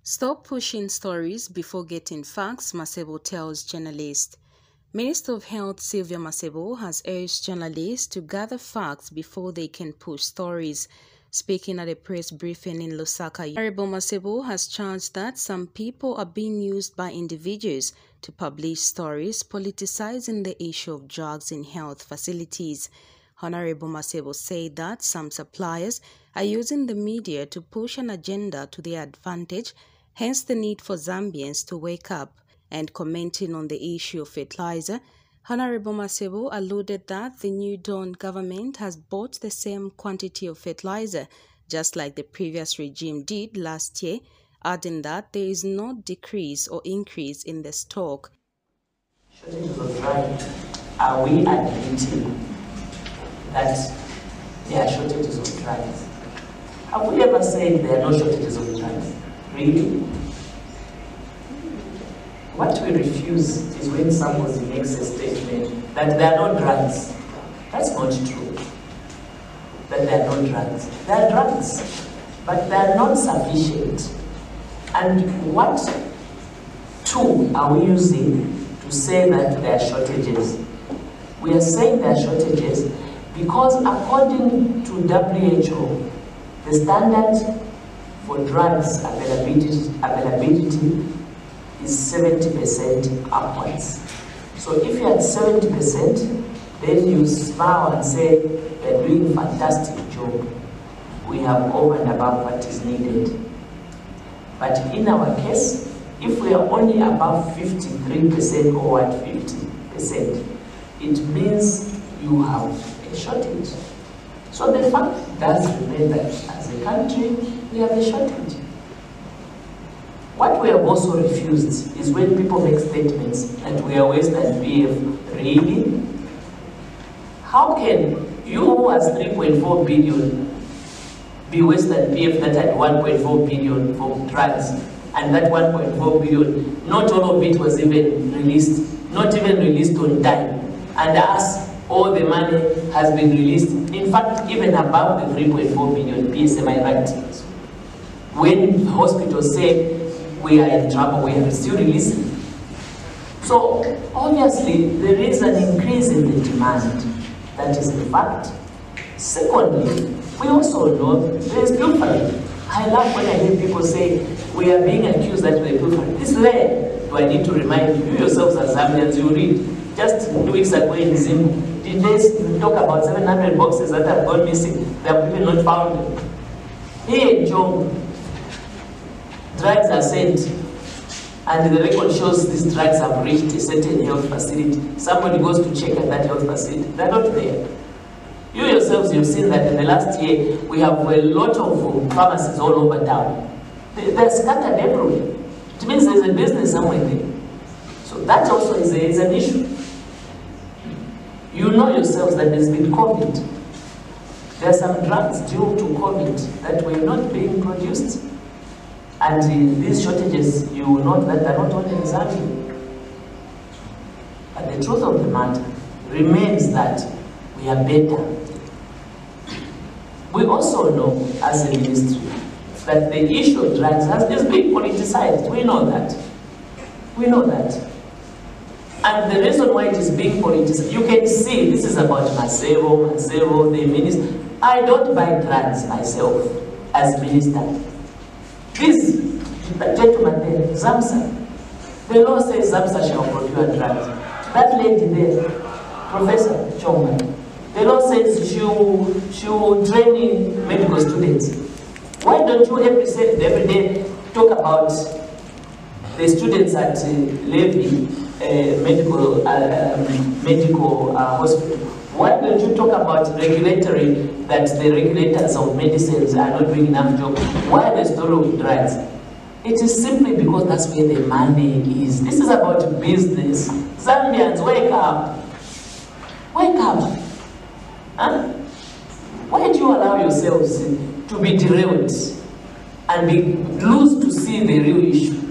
Stop pushing stories before getting facts, Masebo tells journalists. Minister of Health Hon Masebo has urged journalists to gather facts before they can push stories. Speaking at a press briefing in Lusaka, Hon Masebo has charged that some people are being used by individuals to publish stories politicizing the issue of drugs in health facilities. Honorable Masebo said that some suppliers are using the media to push an agenda to their advantage, hence the need for Zambians to wake up. And commenting on the issue of fertilizer, Honorable Masebo alluded that the new Dawn government has bought the same quantity of fertilizer, just like the previous regime did last year, adding that there is no decrease or increase in the stock. Shortages of drugs, are we admitting that there are shortages of drugs? Have we ever said there are no shortages of drugs? Really? What we refuse is when somebody makes a statement that there are no drugs. That's not true. That there are no drugs. There are drugs, but they are not sufficient. And what tool are we using to say that there are shortages? We are saying there are shortages because according to WHO, the standard for drugs availability is 70% upwards. So if you're at 70%, then you smile and say, you're doing a fantastic job. We have over and above what is needed. But in our case, if we are only above 53% or at 50%, it means you have a shortage. So the fact does remain that as a country, we have a shortage. What we have also refused is when people make statements that we are worse than PF. Really? How can you who has 3.4 billion be worse than PF that had 1.4 billion for drugs, and that 1.4 billion, not all of it was even released, not even released on time, and us, all the money has been released, in fact, even above the 3.4 billion PSMI right? When hospitals say we are in trouble, we are still releasing. So, obviously, there is an increase in the demand. That is the fact. Secondly, we also know there is pilfering. I love when I hear people say, we are being accused that we are pilfering. This way, do I need to remind you, yourselves as Zambians, you read, just 2 weeks ago in Zim, did they talk about 700 boxes that have gone missing? They have even not found. Here in Jong, drugs are sent, and the record shows these drugs have reached a certain health facility. Somebody goes to check at that health facility. They're not there. You yourselves, you've seen that in the last year, we have a lot of pharmacies all over town. They're scattered everywhere. It means there's a business somewhere there. So that also is an issue. You know yourselves that there's been COVID. There are some drugs due to COVID that were not being produced. And these shortages, you will note that they're not only in Zambia. But the truth of the matter remains that we are better. We also know, as a ministry, that the issue of drugs is being politicized. We know that. We know that. And the reason why it is being politicized, you can see this is about Masebo, the minister. I don't buy drugs myself as minister. This gentleman there, Zamsa, the law says Zamsa shall procure drugs. That lady there, Professor Chongman, the law says she will train medical students. Why don't you every day talk about the students at Levy Medical Hospital? Why don't you talk about regulatory, that the regulators of medicines are not doing enough job? Why the story of drugs? It is simply because that's where the money is. This is about business. Zambians, wake up. Wake up. Huh? Why do you allow yourselves to be derailed and lose to see the real issue?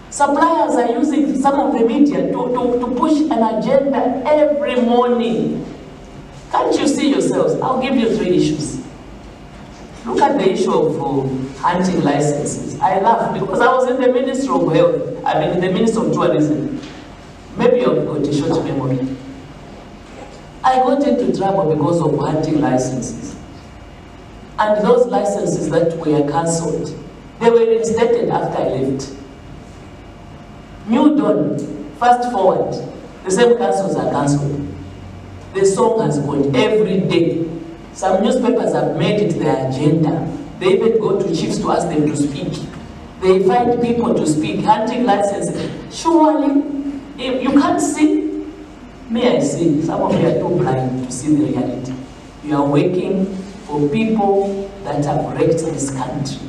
Suppliers are using some of the media to push an agenda every morning. Can't you see yourselves? I'll give you 3 issues. Look look at the issue of hunting licenses. I laugh because I was in the Ministry of Health, in the Ministry of Tourism. Maybe I've got a short memory. I got into trouble because of hunting licenses. And those licenses that were cancelled, they were reinstated after I left. New Dawn, fast forward, the same councils are cancelled. The song has gone every day. Some newspapers have made it their agenda. They even go to chiefs to ask them to speak. They find people to speak, hunting licenses. Surely, if you can't see, may I see, some of you are too blind to see the reality. You are working for people that have wrecked this country.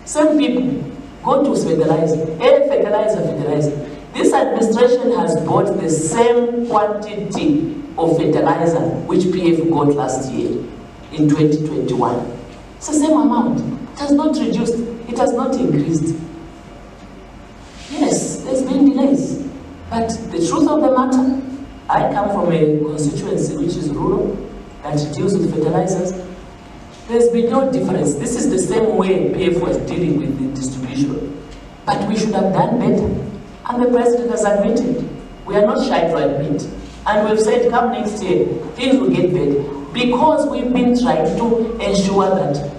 Same people go to fertilizer, fertilizer. This administration has bought the same quantity of fertilizer which PF got last year in 2021. It's the same amount. It has not reduced, it has not increased. Yes, there's been delays. But the truth of the matter, I come from a constituency which is rural, that deals with fertilizers. There's been no difference. This is the same way PF was dealing with the distribution. But we should have done better. And the President has admitted. We are not shy to admit. And we've said, come next year, things will get better. Because we've been trying to ensure that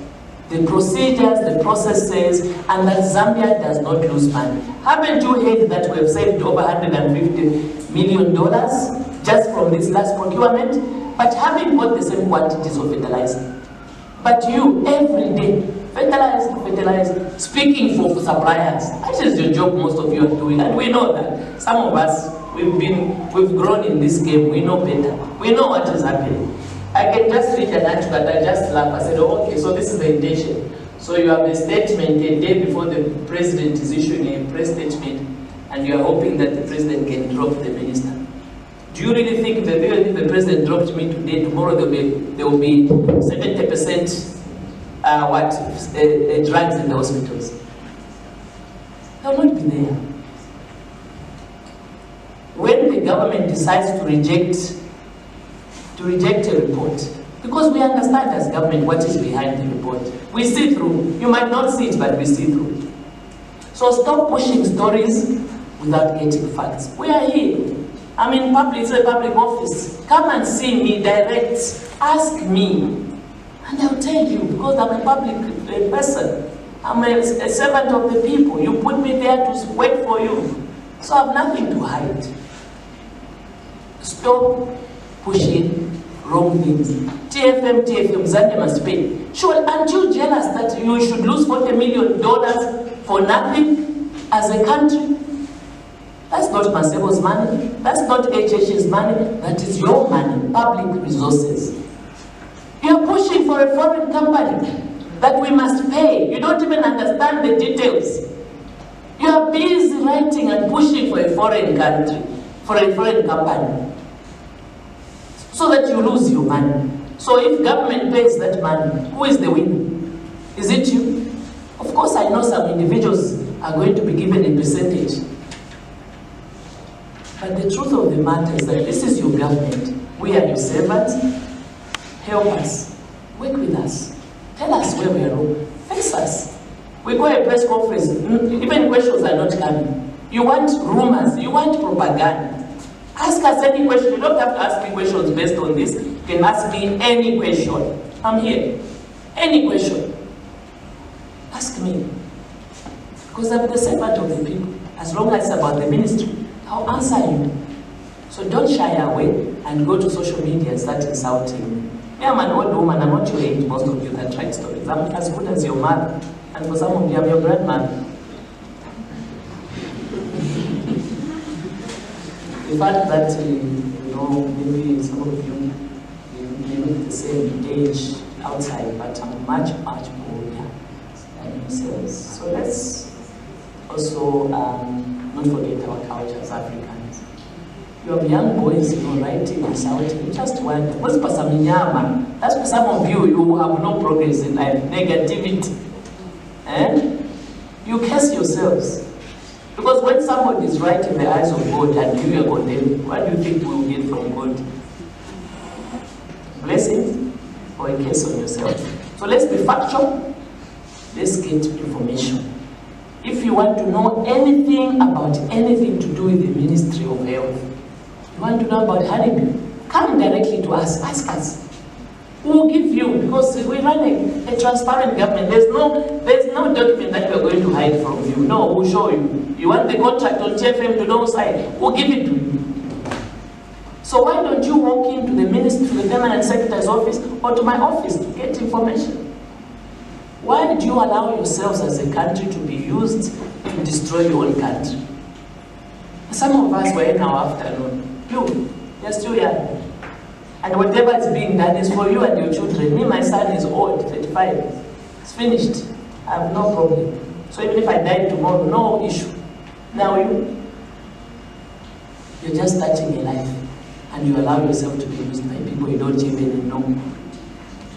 the procedures, the processes, and that Zambia does not lose money. Haven't you heard that we have saved over $150 million just from this last procurement? But having bought the same quantities of fertilizer. But you, every day, fertilize, speaking for suppliers. That is your job most of you are doing, and we know that. Some of us, we've grown in this game, we know better. We know what is happening. I can just read an article, but I just laugh. I said, oh, okay, so this is the intention. So you have a statement a day before the President is issuing a press statement, and you are hoping that the President can drop the minister. Do you really think that even if the President dropped me today, tomorrow there will be 70% drugs in the hospitals? They will not be there. When the government decides to reject a report, because we understand as government what is behind the report. We see through. You might not see it, but we see through. So stop pushing stories without getting facts. We are here. I'm in public, it's a public office. Come and see me direct. Ask me. And I'll tell you, because I'm a public person. I'm a servant of the people. You put me there to wait for you. So I have nothing to hide. Stop pushing wrong things. TFM, Zambia must pay. Sure, aren't you jealous that you should lose $40 million for nothing as a country? That's not Masebo's money. That's not HH's money. That is your money, public resources. You are pushing for a foreign company that we must pay. You don't even understand the details. You are busy writing and pushing for a foreign country, for a foreign company, so that you lose your money. So if government pays that money, who is the winner? Is it you? Of course, I know some individuals are going to be given a percentage. But the truth of the matter is that this is your government. We are your servants. Help us. Work with us. Tell us where we are wrong. Face us. We go a press conference. Even questions are not coming. You want rumors. You want propaganda. Ask us any question. You don't have to ask me questions based on this. You can ask me any question. I'm here. Any question. Ask me. Because I'm the servant of the people. As long as it's about the ministry, I'll answer you. So don't shy away and go to social media and start insulting me. Me, I'm an old woman. I'm not your age, most of you that write stories. I'm as good as your mother. And for some of you, I'm your grandmother. The fact that, maybe some of you live the same age outside, but I'm much, much older than yourselves. So let's also not forget our culture as Africans. You have young boys, writing and shouting. You just want, what's Pasaminyama? That's for some of you, you have no progress in life, negativity. You curse yourselves. Because when somebody is right in the eyes of God and you are condemned, what do you think we will get from God? Blessings or a curse on yourself? So let's be factual. Let's get information. If you want to know anything about anything to do with the Ministry of Health, you want to know about honeybee, come directly to us, ask us. We will give you, because we run a transparent government. There's no document that we're going to hide from you. No, we'll show you. You want the contract on TFM to no side, we'll give it to you. So why don't you walk into the Ministry, to the Permanent Secretary's office, or to my office to get information? Why do you allow yourselves as a country to be used to destroy your own country? Some of us were in our afternoon. You're still young. And whatever is being done is for you and your children. Me, my son is old, 35. It's finished. I have no problem. So even if I die tomorrow, no issue. Now you're just starting a life. And you allow yourself to be used by people you don't even know.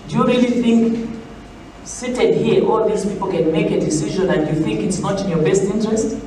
Do you really think, seated here, all these people can make a decision and you think it's not in your best interest?